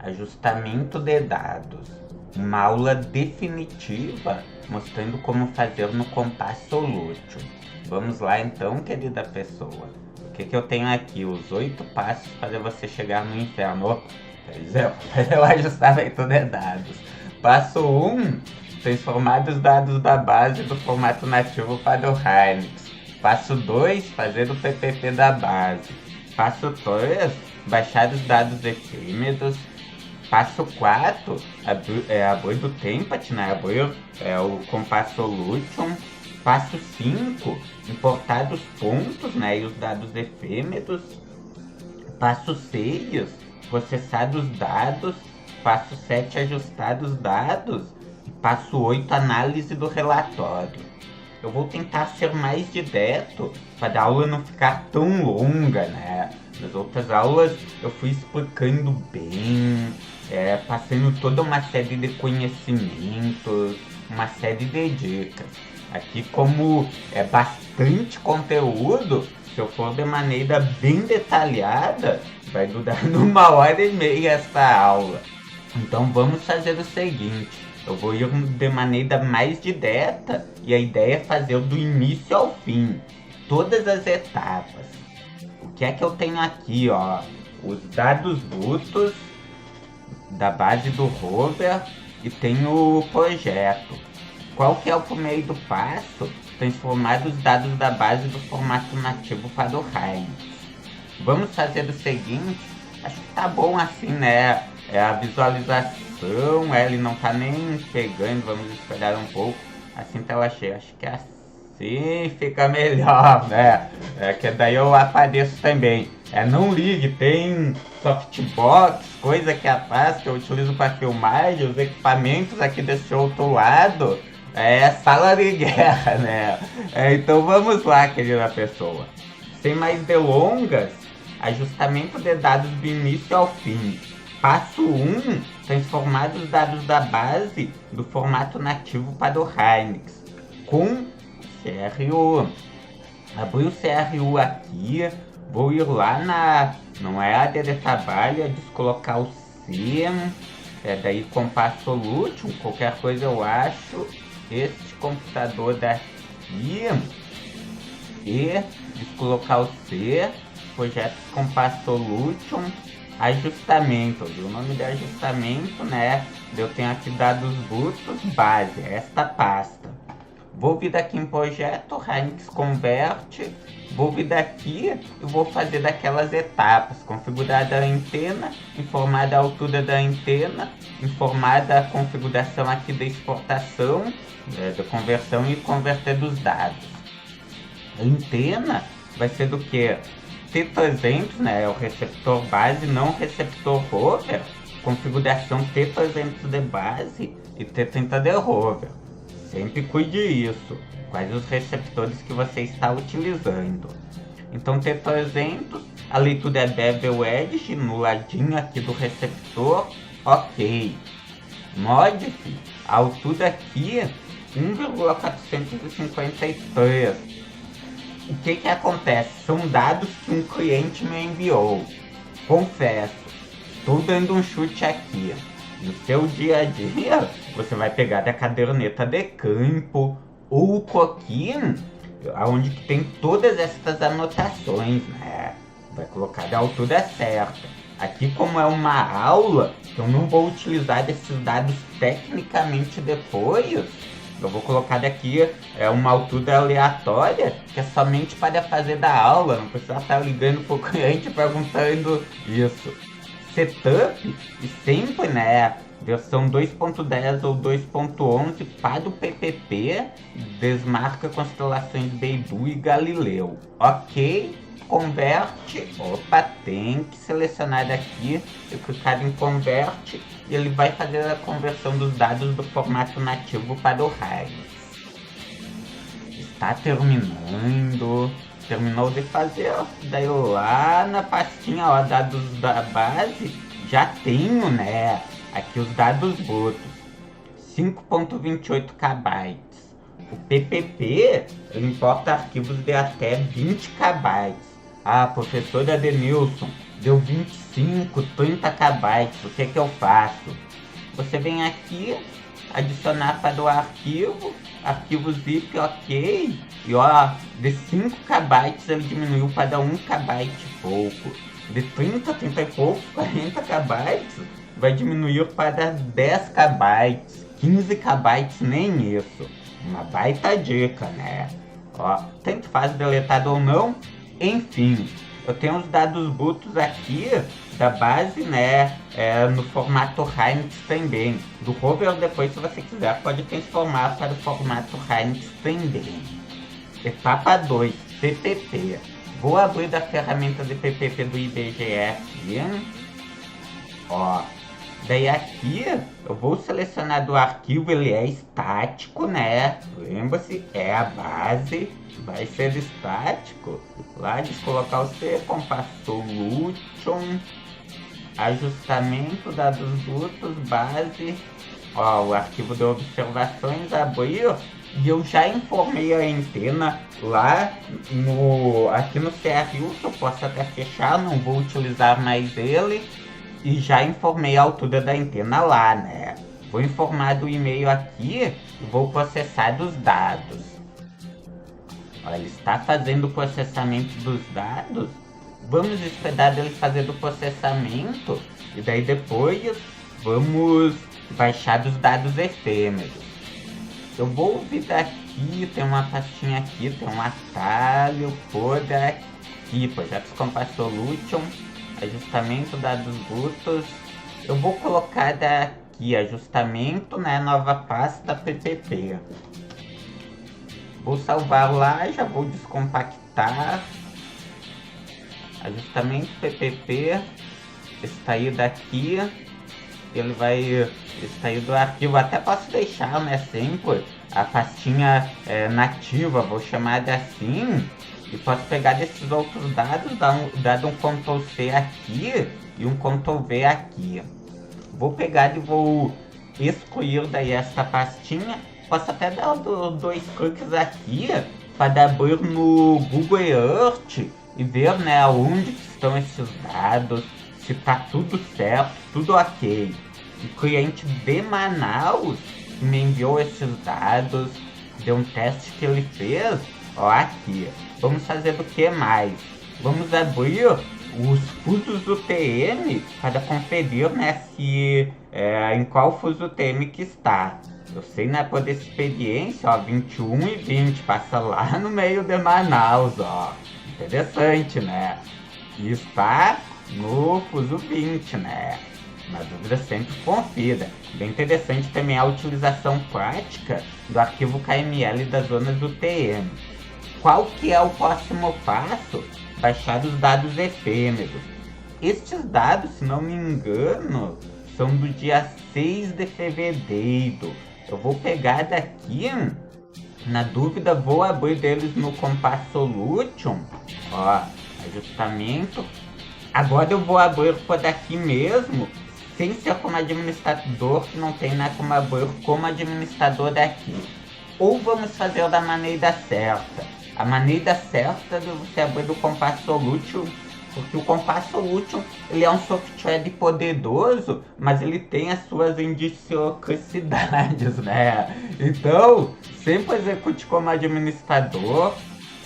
Ajustamento de dados. Uma aula definitiva mostrando como fazer no Compass Solution. Vamos lá então, querida pessoa. O que eu tenho aqui? Os 8 passos para você chegar no inferno. Quer dizer, fazer o ajustamento de dados. Passo 1. Transformar os dados da base do formato nativo para o Hynix. Passo 2. Fazer o PPP da base. Passo 3. Baixar os dados efêmeros. Passo 4, abrir do template, né? Abrir o Compass Solution. Passo 5, importar os pontos, né? E os dados efêmeros. Passo 6, processar os dados. Passo 7, ajustar os dados. E passo 8, análise do relatório. Eu vou tentar ser mais direto para a aula não ficar tão longa, né? Nas outras aulas eu fui explicando bem, passando toda uma série de conhecimentos, uma série de dicas. Aqui, como é bastante conteúdo, se eu for de maneira bem detalhada, vai durar 1h30 essa aula. Então vamos fazer o seguinte, eu vou ir de maneira mais direta e a ideia é fazer do início ao fim, todas as etapas. O que é que eu tenho aqui, ó? Os dados brutos da base do rover e tenho o projeto. Qual que é o primeiro passo? Transformar os dados da base do formato nativo para o Hynix. Vamos fazer o seguinte, acho que tá bom assim, né? A visualização, ele não tá nem pegando, vamos esperar um pouco. Assim tela cheia, acho que é assim fica melhor, né? Que daí eu apareço também. Não ligue, tem softbox, coisa que faz, que eu utilizo para filmagem, os equipamentos aqui desse outro lado. Sala de guerra, né? Então vamos lá, querida pessoa. Sem mais delongas, ajustamento de dados do início ao fim. Passo 1, transformar os dados da base do formato nativo para o Hynix com CRU. Abri o CRU aqui, vou ir lá não é área de trabalho, é descolocar o C, daí Compass Solution, qualquer coisa eu acho, este computador daqui, e descolocar o C, projetos Compass Solution, ajustamento, o nome de ajustamento, né? Eu tenho aqui dados brutos, base, esta pasta. Vou vir daqui em projeto, Hynix converte, vou vir daqui e vou fazer daquelas etapas, configurar a antena, informar a altura da antena, informar a configuração aqui da exportação, da conversão e converter dos dados. A antena vai ser do que? T300, né, é o receptor base, não receptor rover, configuração T300 de base e T30 de rover. Sempre cuide isso, quais os receptores que você está utilizando. Então T300, a leitura é bevel edge no ladinho aqui do receptor, ok. Modif, a altura aqui 1,453. O que acontece? São dados que um cliente me enviou. Confesso, estou dando um chute aqui. No seu dia a dia, você vai pegar da caderneta de campo ou o coquinho, onde tem todas essas anotações, né? Vai colocar da altura certa. Aqui, como é uma aula, eu não vou utilizar esses dados tecnicamente depois. Eu vou colocar daqui uma altura aleatória, que é somente para fazer da aula, não precisa estar ligando para o cliente perguntando isso. Setup, e sempre, né, versão 2.10 ou 2.11 para o PPP, desmarca constelações Beidou e Galileu. Ok, converte, tem que selecionar daqui e clicar em converte, e ele vai fazer a conversão dos dados do formato nativo para o Hynix. Está terminando, terminou de fazer, daí lá na pastinha, ó, dados da base, já tenho, né, aqui os dados brutos, 5.28 KB. O PPP, ele importa arquivos de até 20 KB. Professora Denilson, deu 25, 30 KB. O que eu faço? Você vem aqui, adicionar para o arquivo zip, ok. E ó, de 5 KB ele diminuiu para 1 KB e pouco. De 30 e pouco, 40 KB, vai diminuir para 10 KB, 15 KB, nem isso. Uma baita dica, né? Ó, tanto faz deletado ou não, enfim. Eu tenho os dados brutos aqui da base, né, no formato Heinz também. Do Hover depois, se você quiser, pode transformar para o formato Heinz também. Etapa 2, PPP. Vou abrir da ferramenta de PPP do IBGE aqui. Ó, daí aqui eu vou selecionar do arquivo, ele é estático, né? Lembra-se, é a base, vai ser estático. Lá de colocar o C, Compass Solution, ajustamento, dados brutos, base. Ó, o arquivo de observações abriu. E eu já informei a antena lá aqui no CRU, que eu posso até fechar, não vou utilizar mais ele. E já informei a altura da antena lá, né? Vou informar do e-mail aqui e vou processar dos dados. Olha, ele está fazendo o processamento dos dados. Vamos esperar ele fazer o processamento e daí depois vamos baixar os dados efêmeros. Eu vou vir daqui, tem uma pastinha aqui, tem um atalho por aqui, Projetos Compass Solution, ajustamento, dados brutos. Eu vou colocar daqui, ajustamento, né, nova pasta PPP. Vou salvar lá, já vou descompactar. Ajustamento PPP, extrair daqui. Ele vai extrair do arquivo, até posso deixar, né, sempre a pastinha nativa, vou chamar de assim, e posso pegar desses outros dados, dar um Ctrl C aqui e um Ctrl V aqui. Vou pegar e vou excluir daí essa pastinha, posso até dar dois cliques aqui para abrir no Google Earth e ver, né, onde estão esses dados, se tá tudo certo, tudo ok. O cliente de Manaus me enviou esses dados, deu um teste que ele fez, ó, aqui. Vamos fazer do que mais? Vamos abrir os fusos UTM para conferir, né, se em qual fuso UTM que está. Eu sei, né, por experiência, ó, 21 e 20, passa lá no meio de Manaus, ó. Interessante, né? E está no fuso 20, né? Na dúvida sempre confira. Bem interessante também a utilização prática do arquivo KML das zonas UTM. Qual que é o próximo passo? Baixar os dados efêmeros. Estes dados, se não me engano, são do dia 6 de fevereiro. Eu vou pegar daqui, na dúvida vou abrir deles no Compass Solution. Ó, ajustamento. Agora eu vou abrir por daqui mesmo, sem ser como administrador, que não tem nada como abrir como administrador daqui. Ou vamos fazer da maneira certa. A maneira certa de você abrir do Compass Solution, porque o Compass Solution ele é um software poderoso, mas ele tem as suas indiciosidades, né? Então, sempre execute como administrador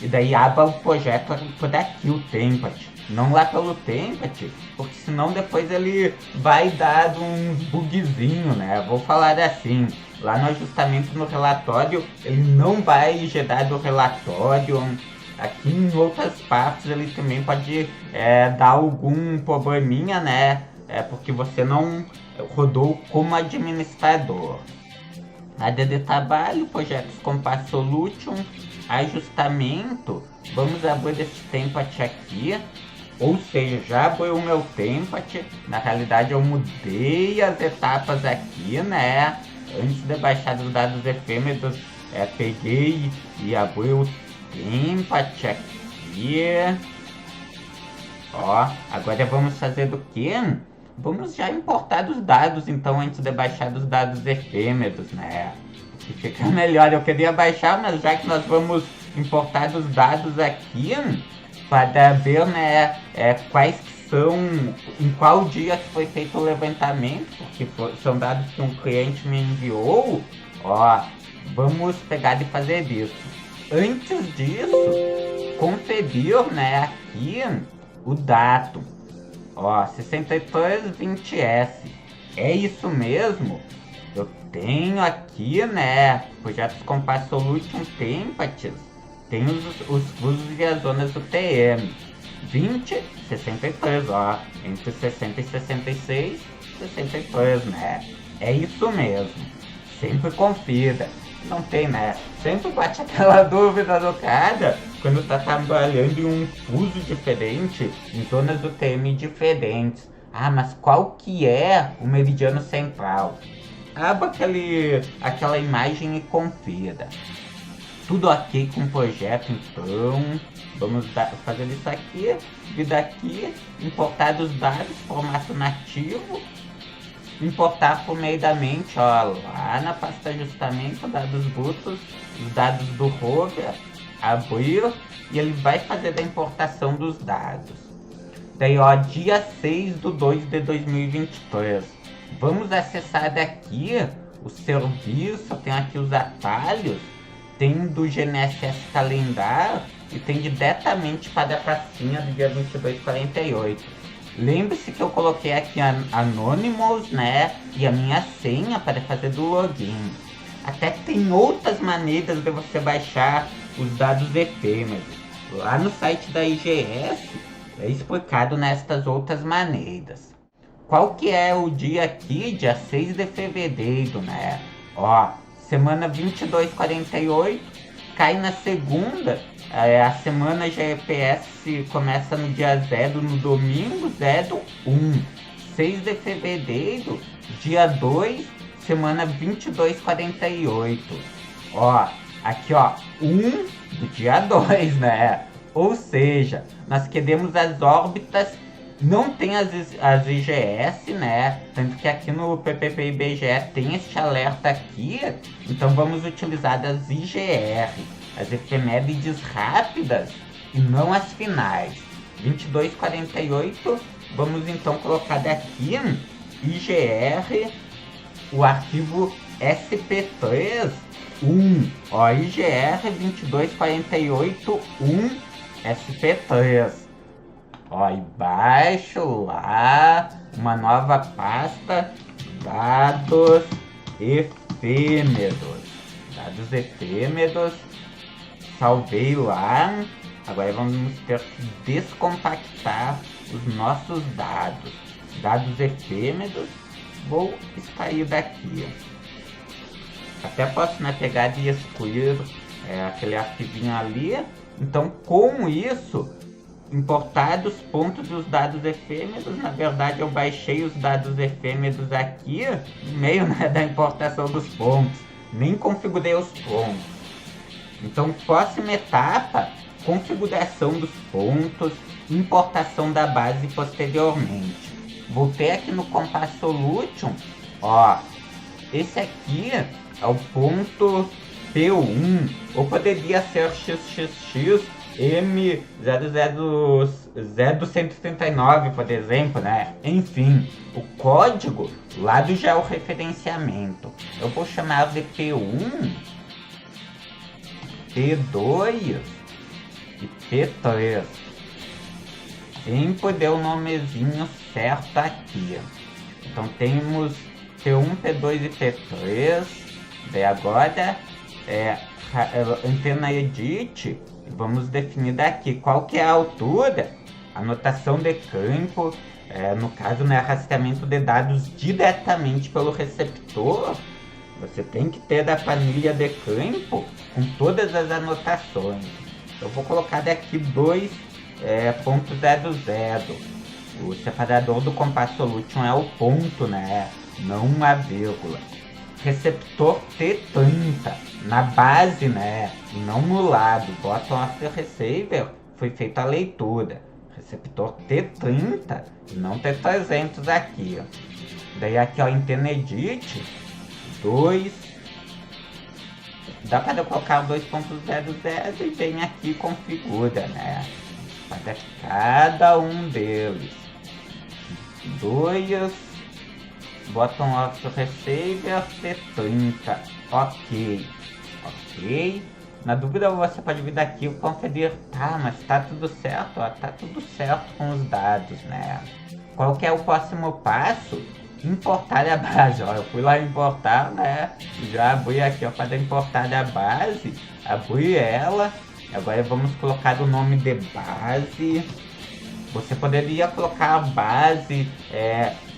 e daí abra o projeto por aqui, o template. Não lá pelo template, porque senão depois ele vai dar uns bugzinho, né? Vou falar assim, lá no ajustamento no relatório, ele não vai gerar do relatório. Aqui em outras partes ele também pode dar algum probleminha, né? Porque você não rodou como administrador. Área de trabalho, projetos Compass Solution, ajustamento. Vamos abrir esse template aqui. Ou seja, já abriu o meu template. Na realidade eu mudei as etapas aqui, né? Antes de baixar os dados efêmeros, peguei e abri o template aqui. Ó, agora vamos fazer do que? Vamos já importar os dados, então, antes de baixar os dados efêmeros, né? Que fica melhor. Eu queria baixar, mas já que nós vamos importar os dados aqui, para ver, né, quais são em qual dia que foi feito o levantamento, porque são dados que um cliente me enviou. Ó, vamos pegar e fazer isso. Antes disso, conferir, né, aqui o dado. Ó, 6320S. É isso mesmo? Eu tenho aqui, né, projetos Compass Solution Templates. Tem os fusos e as zonas do TM. 20, 63, ó. Entre 60 e 66, 63, né? É isso mesmo. Sempre confira. Não tem, né? Sempre bate aquela dúvida do cara quando tá trabalhando em um fuso diferente, em zonas do TM diferentes. Ah, mas qual que é o meridiano central? Abra aquela imagem e confira. Tudo ok com o projeto, então vamos fazer isso aqui, vir daqui, importar os dados, formato nativo, importar por meio da mente, ó, lá na pasta ajustamento, dados brutos, os dados do rover, abrir, e ele vai fazer a importação dos dados. Daí, ó, dia 6/2/2023. Vamos acessar daqui o serviço, tem aqui os atalhos, tem do GNSS Calendar e tem diretamente para a pastinha do dia 22/48. Lembre-se que eu coloquei aqui Anonymous, né, e a minha senha para fazer do login. Até tem outras maneiras de você baixar os dados efêmeros. Lá no site da IGS é explicado nestas outras maneiras. Qual que é o dia aqui? Dia 6 de fevereiro, né? Ó, semana 22/48, cai na segunda, a semana GPS começa no dia 0, no domingo, 01. 6 de fevereiro, dia 2, semana 22/48. Ó, aqui ó, 1 do dia 2, né? Ou seja, nós queremos as órbitas. Não tem as IGS, né? Tanto que aqui no PPP IBGE tem este alerta aqui. Então vamos utilizar as IGR, as efemérides rápidas e não as finais. 22/48, vamos então colocar daqui IGR, o arquivo SP3 1. Ó, IGR 22/48 1 SP3. Ó, e baixo lá uma nova pasta, dados efêmeros. Dados efêmeros, salvei lá. Agora vamos ter que descompactar os nossos dados. Dados efêmeros, vou extrair daqui. Até posso, né, pegar e excluir aquele arquivinho ali. Então, com isso, importar os pontos e os dados efêmeros. Na verdade, eu baixei os dados efêmeros aqui no meio, né, da importação dos pontos. Nem configurei os pontos. Então, próxima etapa, configuração dos pontos, importação da base posteriormente. Voltei aqui no Compass Solution. Ó, esse aqui é o ponto P1, ou poderia ser XXX M0000139, por exemplo, né? Enfim, o código lá do georreferenciamento. Eu vou chamar de P1, P2 e P3. Sempre deu o nomezinho certo aqui. Então temos P1, P2 e P3. Daí agora antena edit. Vamos definir daqui qual que é a altura, anotação de campo, no caso, né, rastreamento de dados diretamente pelo receptor. Você tem que ter a planilha de campo com todas as anotações. Eu vou colocar daqui 2.00. O separador do Compass Solution é o ponto, né, não uma vírgula. Receptor T30 na base, né, e não no lado. Bottom of receiver, foi feita a leitura. Receptor T30 e não T300 aqui. Daí aqui, ó, antena edit 2. Dá para colocar 2.00 e vem aqui configura, né, para cada um deles. 2, bottom of receiver P30, ok. Na dúvida você pode vir daqui e conferir, tá, mas tá tudo certo, ó, tá tudo certo com os dados, né? Qual que é o próximo passo? Importar a base, ó, eu fui lá importar, né? Já abri aqui, ó, para importar a base, abri ela, agora vamos colocar o nome de base. Você poderia colocar a base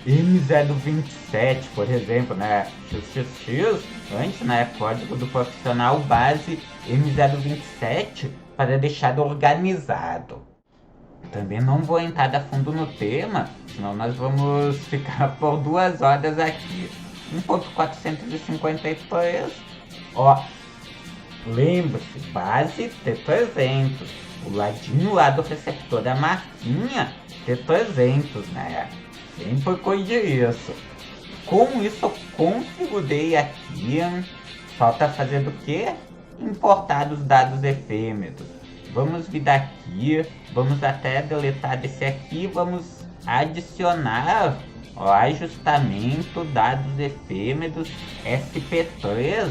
M027, por exemplo, né? XXX, antes, né? Código do profissional base M027 para deixar organizado. Também não vou entrar a fundo no tema, senão nós vamos ficar por 2 horas aqui. 1.453, ó, lembre-se, base T300, o ladinho lá do receptor da marquinha T300, né? Sempre cuide isso. Com isso eu configurei aqui, falta fazer do que? Importar os dados efêmeros. Vamos vir daqui, vamos até deletar desse aqui, vamos adicionar, ó, ajustamento, dados efêmeros, SP3,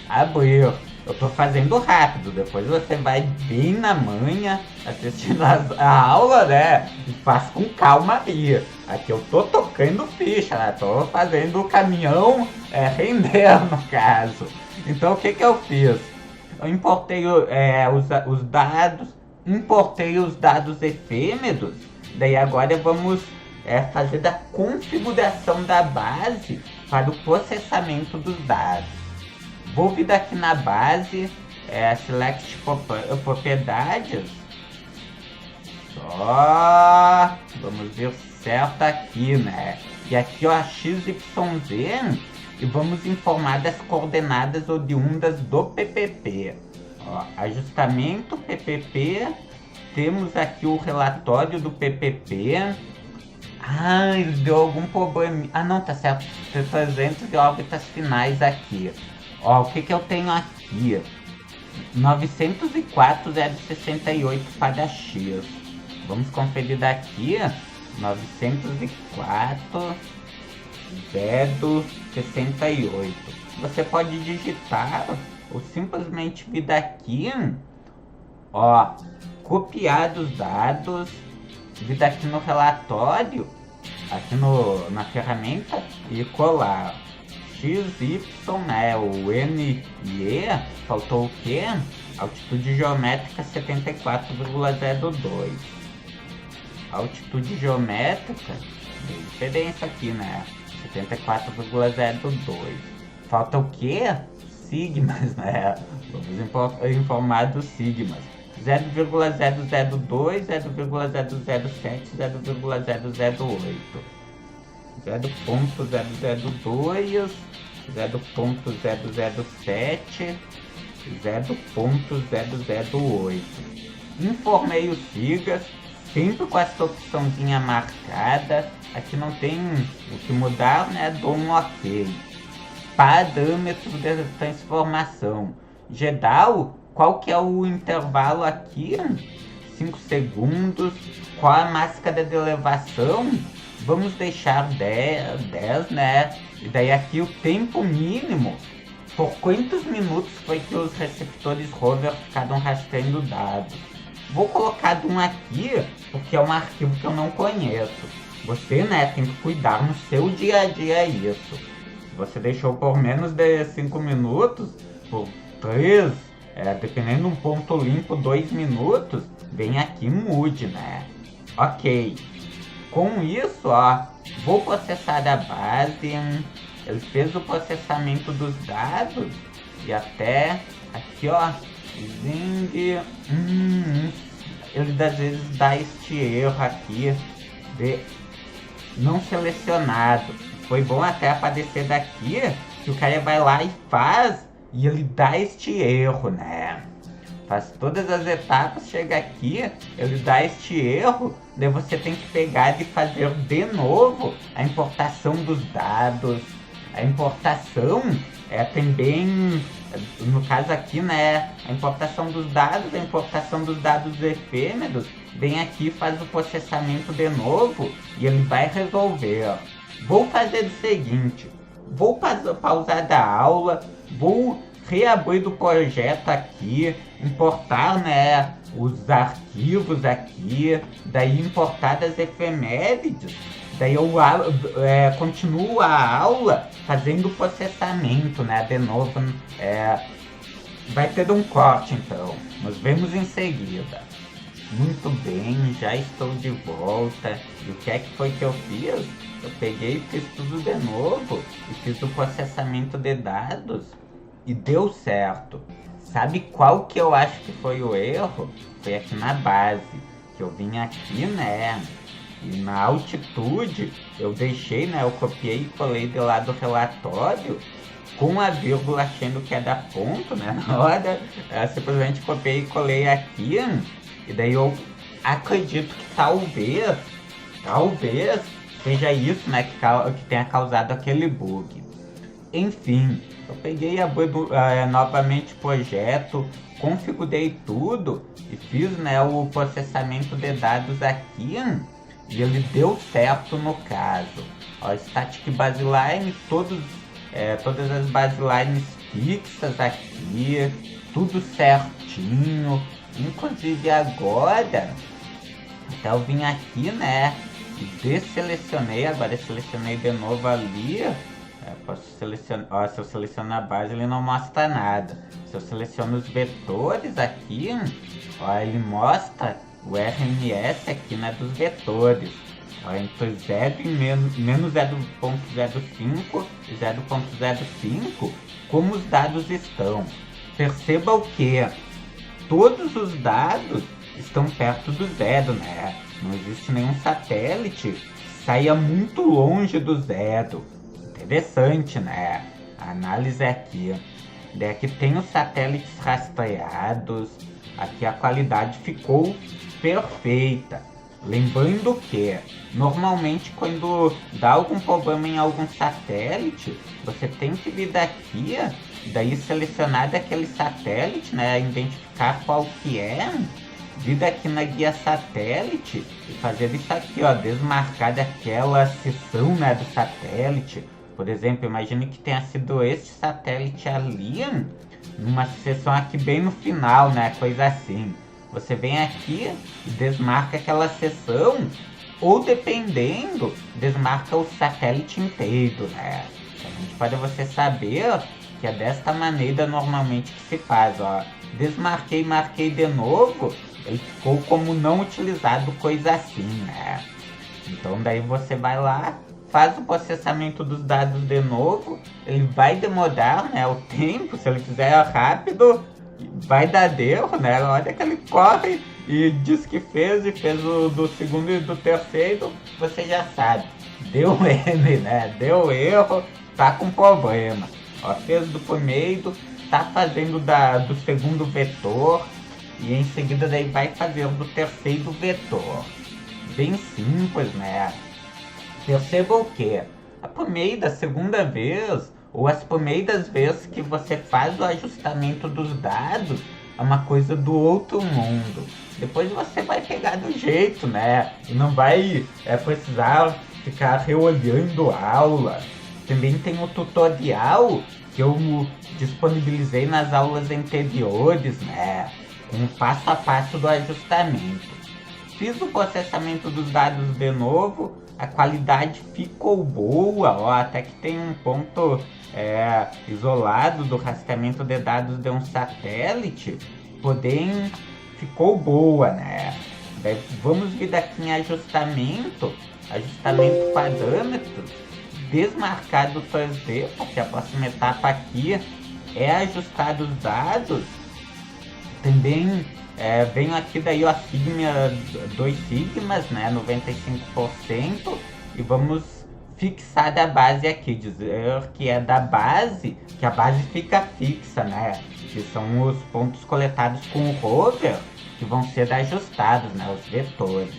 abriu. Eu tô fazendo rápido, depois você vai bem na manha, assistindo a aula, né? E faz com calma aí. Aqui eu tô tocando ficha, né? Tô fazendo o caminhão render, no caso. Então o que eu fiz? Eu importei os dados, importei os dados efêmeros, daí agora vamos fazer da configuração da base para o processamento dos dados. Vou vir daqui na base, select propriedades, só vamos ver certo aqui, né? E aqui, ó, XYZ, e vamos informar das coordenadas oriundas do PPP. Ó, ajustamento PPP, temos aqui o relatório do PPP. Ah, ele deu algum problema. Ah, não, tá certo. 300 de órbitas finais aqui. Ó, o que eu tenho aqui? 904,068 para X. Vamos conferir daqui. 904,068. Você pode digitar ou simplesmente vir daqui, ó, copiar os dados, vir daqui no relatório, aqui na ferramenta e colar. XY, né, o N e E, faltou o que? Altitude geométrica 74,02. Altitude geométrica, tem diferença aqui, né? 74,02. Falta o que? Sigmas, né? Vamos informar dos sigmas. 0,002, 0,007, 0,008. 0.002, 0.007, 0.008. Informei os sigas, sempre com essa opçãozinha marcada. Aqui não tem o que mudar, né? Dou um ok. Parâmetro de transformação. GEDAL, qual que é o intervalo aqui? 5 segundos. Qual a máscara de elevação? Vamos deixar 10, né? E daí aqui o tempo mínimo. Por quantos minutos foi que os receptores rover ficaram rastreando dados? Vou colocar um aqui, porque é um arquivo que eu não conheço. Você, né, tem que cuidar no seu dia a dia isso. Se você deixou por menos de 5 minutos, por 3, dependendo um ponto limpo, 2 minutos, vem aqui e mude, né? Ok. Com isso, ó, vou processar a base. Ele fez o processamento dos dados e até aqui, ó, Zing, ele às vezes dá este erro aqui de não selecionado. Foi bom até aparecer daqui que o cara vai lá e faz e ele dá este erro, né? Faz todas as etapas, chega aqui, ele dá este erro, daí você tem que pegar e fazer de novo a importação dos dados, A importação é também, no caso aqui, né, a importação dos dados efêmeros, vem aqui, faz o processamento de novo e ele vai resolver. Vou fazer o seguinte, vou pausar da aula, vou reabrir do projeto aqui, importar, né, os arquivos aqui, daí importar as efemérides, daí eu continuo a aula fazendo o processamento, né, de novo, vai ter um corte então, nos vemos em seguida. Muito bem, já estou de volta. E o que é que foi que eu fiz? Eu peguei e fiz tudo de novo e fiz o processamento de dados e deu certo. Sabe qual que eu acho que foi o erro? Foi aqui na base, que eu vim aqui, né? E na altitude eu deixei, né? Eu copiei e colei de lá do relatório com a vírgula achando que é da ponto, né? Na hora, eu simplesmente copiei e colei aqui. E daí eu acredito que talvez seja isso, né, que tenha causado aquele bug. Enfim, eu peguei e abri novamente o projeto, configurei tudo e fiz, né, o processamento de dados aqui e ele deu certo no caso. Ó, static baseline, todas as baselines fixas aqui, tudo certinho. Inclusive agora, até eu vim aqui, né, e desselecionei, agora eu selecionei de novo ali, posso selecionar, ó, se eu seleciono a base ele não mostra nada, se eu seleciono os vetores aqui, ó, ele mostra o RMS aqui, né, dos vetores, ó, entre 0 e menos 0.05 e 0.05, como os dados estão. Perceba o que? Todos os dados estão perto do zero, né? Não existe nenhum satélite que saia muito longe do zero. Interessante, né? A análise aqui. Aqui tem os satélites rastreados. Aqui a qualidade ficou perfeita. Lembrando que, normalmente, quando dá algum problema em algum satélite, você tem que vir daqui, daí selecionar daquele satélite, né, identificar qual que é, vir daqui na guia satélite e fazer isso aqui, ó, desmarcar daquela seção, né, do satélite. Por exemplo, imagine que tenha sido este satélite ali, numa seção aqui bem no final, né, coisa assim. Você vem aqui e desmarca aquela seção, ou dependendo, desmarca o satélite inteiro, né? Para você saber que é desta maneira normalmente que se faz, ó. Desmarquei, marquei de novo, ele ficou como não utilizado, coisa assim, né? Então daí você vai lá, faz o processamento dos dados de novo, ele vai demorar, né, o tempo, se ele fizer rápido, vai dar erro, né? Olha que ele corre e diz que fez, e fez o do segundo e do terceiro, você já sabe. Deu N, né? Deu erro, tá com problema. Ó, fez do primeiro, tá fazendo do segundo vetor, e em seguida daí vai fazer do terceiro vetor. Bem simples, né? Perceba o que? A primeira, segunda vez, ou as primeiras vezes que você faz o ajustamento dos dados, é uma coisa do outro mundo. Depois você vai pegar do jeito, né? E não vai precisar ficar reolhando a aula. Também tem o tutorial que eu disponibilizei nas aulas anteriores, né? Com o passo a passo do ajustamento. Fiz o processamento dos dados de novo, a qualidade ficou boa, ó, até que tem um ponto isolado do rastreamento de dados de um satélite, porém ficou boa, né? Daí vamos vir daqui em ajustamento parâmetros, desmarcar do 3D, porque a próxima etapa aqui é ajustar os dados. Também venho aqui daí ó, sigma 2 sigmas, né, 95%, e vamos fixar da base aqui, dizer que é da base, que a base fica fixa, né, que são os pontos coletados com o rover que vão ser ajustados, né, os vetores.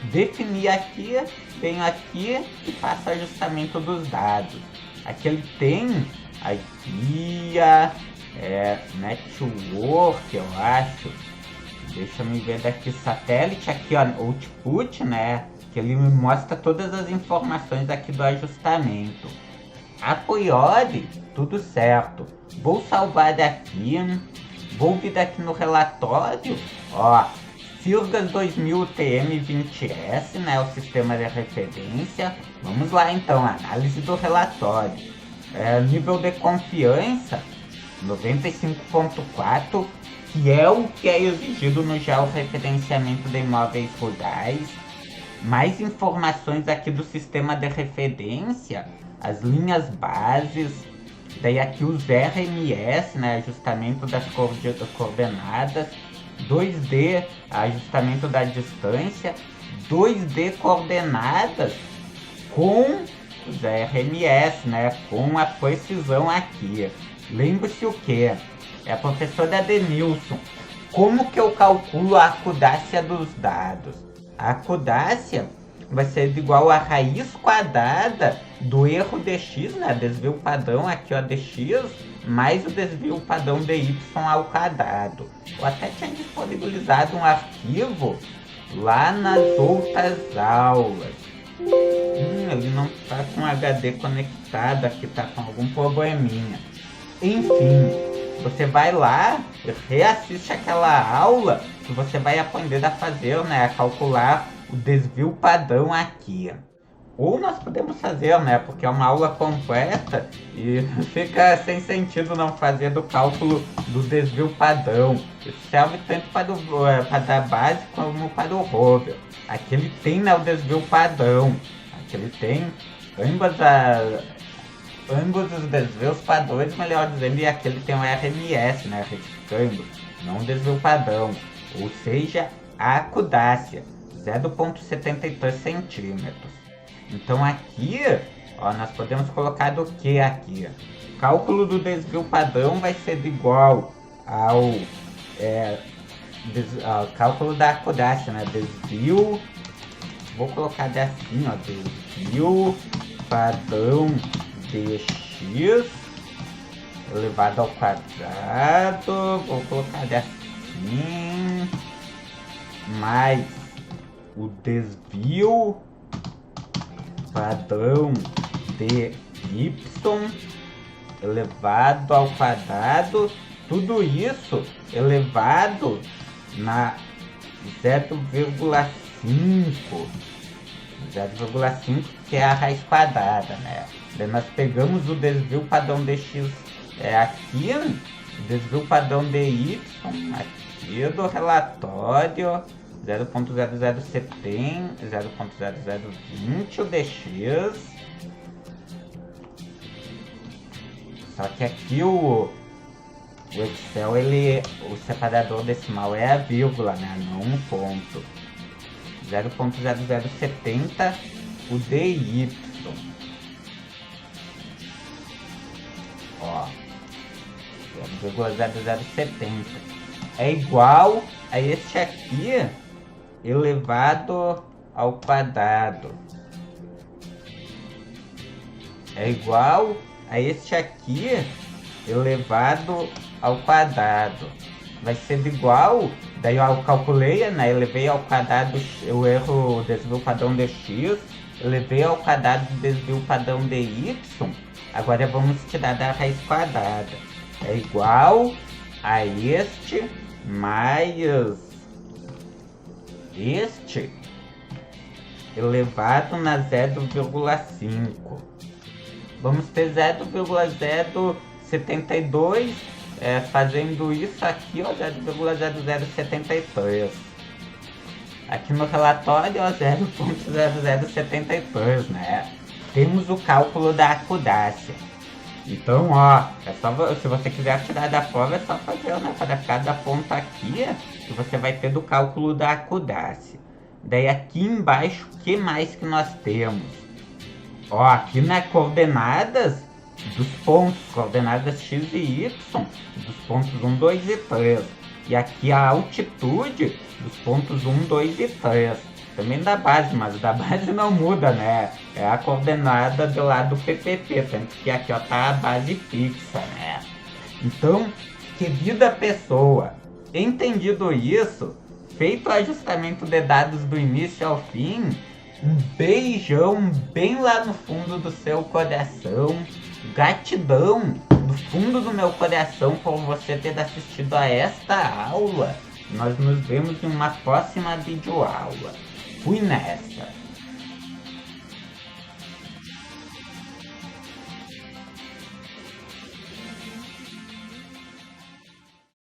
definir aqui, venho aqui e faço ajustamento dos dados. Aqui ele tem a guia, network, eu acho. Deixa eu ver daqui, satélite, aqui ó, output, né? Que ele me mostra todas as informações aqui do ajustamento. A priori, tudo certo. Vou salvar daqui, vou vir daqui no relatório, ó. Sirgas 2000 TM20S, né, o sistema de referência. Vamos lá então, análise do relatório. Nível de confiança, 95.4, que é o que é exigido no georreferenciamento de imóveis rurais. Mais informações aqui do sistema de referência, as linhas bases, daí aqui os RMS, né, ajustamento das coordenadas, 2D, ajustamento da distância, 2D coordenadas com os RMS, né, com a precisão aqui. Lembre-se o que? É a professora Adenilson. Como que eu calculo a acudácia dos dados? A acudácia vai ser igual a raiz quadrada do erro de x, né, desvio padrão aqui ó, de x, mais o desvio padrão de y ao quadrado. Eu até tinha disponibilizado um arquivo lá nas outras aulas. Ele não está com HD conectado, aqui está com algum probleminha. Enfim, você vai lá e reassiste aquela aula que você vai aprender a fazer, né, a calcular o desvio padrão aqui. Ou nós podemos fazer, né, porque é uma aula completa e fica sem sentido não fazer do cálculo do desvio padrão. Isso serve tanto para a base como para o rover. Aqui ele tem, né, o desvio padrão. Aqui ele tem ambos os desvios padrões, melhor dizendo, e aqui ele tem o RMS, né, retificando, não o desvio padrão. Ou seja, a acudácia, 0,73 centímetros. Então aqui, ó, nós podemos colocar do que aqui? Cálculo do desvio padrão vai ser igual ao cálculo da acudácia, né? Desvio, vou colocar assim, ó, desvio padrão de x elevado ao quadrado, vou colocar assim, mais o desvio padrão de y elevado ao quadrado, tudo isso elevado na 0,5, que é a raiz quadrada, né? Daí nós pegamos o desvio padrão de x aqui, o desvio padrão de y aqui do relatório, 0.0070, 0.0020 o dx. Só que aqui o Excel, o separador decimal é a vírgula, né? Não um ponto. 0.0070 o dy. Ó, 0.0070 é igual a este aqui elevado ao quadrado. É igual a este aqui elevado ao quadrado. Vai ser igual, daí eu calculei, né? Elevei ao quadrado o erro, o desvio padrão de x, elevei ao quadrado o desvio padrão de y. Agora vamos tirar da raiz quadrada. É igual a este mais este elevado na 0,5. Vamos ter 0,072, fazendo isso aqui, ó, 0,0073. Aqui no relatório, ó, 0,0073, né? Temos o cálculo da acudácia. Então, ó, se você quiser tirar da prova, é só fazer, né? Para cada ponto aqui, que você vai ter do cálculo da acudácia. Daí aqui embaixo, o que mais que nós temos? Ó, aqui nas coordenadas dos pontos, coordenadas x e y, dos pontos 1, 2 e 3. E aqui a altitude dos pontos 1, 2 e 3. também da base, mas da base não muda, né? É a coordenada do lado do PPP, tanto que aqui, ó, tá a base fixa, né? Então, querida pessoa, entendido isso, feito o ajustamento de dados do início ao fim, um beijão bem lá no fundo do seu coração, gratidão do fundo do meu coração por você ter assistido a esta aula. Nós nos vemos em uma próxima videoaula. Fui nessa!